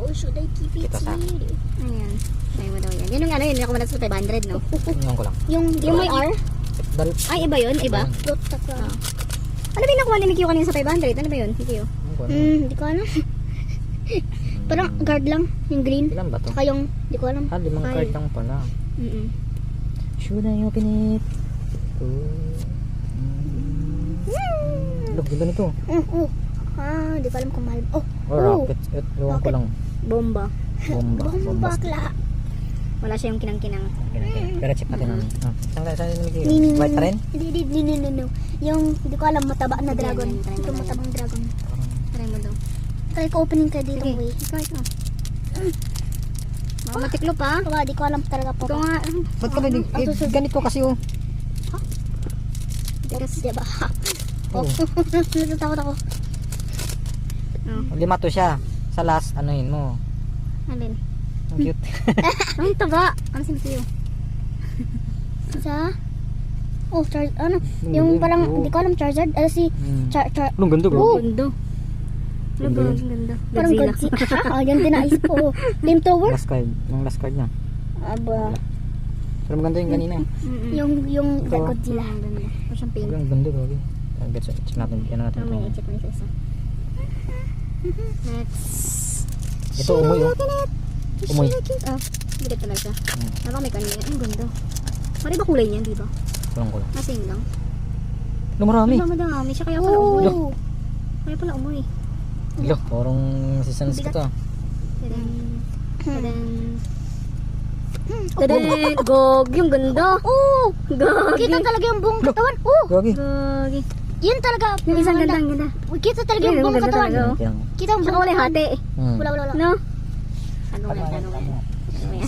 or should I keep it Ito sa akin. here? Ayan. Try mo daw yan. Yan yung ano yun, yung nakuha sa 500, no? Tingnan ko lang. Yung Yung may R? Dal. Ay, iba yun? Iba? Dot ka. Ah. Ano ba yung nakuha ni Mikio kanina sa 500? Ano ba yun, Mikio? Hindi ko alam. Parang guard lang, yung green. Ilan ba to? Saka yung, hindi ko alam. Ah, 5 Ay. card lang pala. Should I open it? Look, ganda nito. Hindi ko alam kung mahal. Oh, rocket. Ewan ko Rocket. lang. Bomba. Bomba. Bomba bakla. Wala siya yung kinang-kinang. Pero check natin namin. Saan nilagay Ni- yun? ni- White pa rin? Hindi. Yung, hindi ko alam, mataba na Sige, dragon. yan, try mo Ito na matabang dragon. Try mo daw. Try ko opening ka dito, Sige, way. ikaw ito. Baka matiklop ha. Wala, di ko alam talaga po. Ikaw nga. Ba't ka ba? Ganito kasi oh. Diba? Oh. Natatakot ako. Oh, 5 to siya. Sa last, anuhin mo. alin? Ang cute. Ang taba. Ano sinasayo? Sa? Oh, ano? Yung parang, hindi ko alam, Charizard. Si, Anong ganda Oh, ko? ganda. Ano ba? Ang ganda. parang Godzilla. Godzilla. Yan din naisip ko. Flamethrower? Last card. Yung last card niya. Aba. Pero maganda yung kanina. Yung Ito. Godzilla. Ang ganda. O siyang pink. Ang ganda ko. Check natin. Ano natin May ito. i-check mo isa-isa. Next. Ito umoy oh. Umoy. Oh, bigat talaga siya. Parang may kanina. Ang ganda. Pari ba kulay niyan, di ba? Kulang ko lang. Same lang. Lumarami. Ang madami siya kaya pala umuwi. Oh. Kaya pala umuwi. Ilo, parang seasons ko to. Tadaan. Tadaan. Tadaan. Gog, yung ganda. Oh! Gagi. Kita talaga yung buong katawan. Oh! Gagi. Gagi. Yun talaga. Yung isang ganda, ang ganda. Kita talaga yung Yun, buong ang ganda katawan. talaga, oh. Kita yung Tsaka buong wala katawan. hati. Hmm. Wala. No? Ano yan? Ano yan?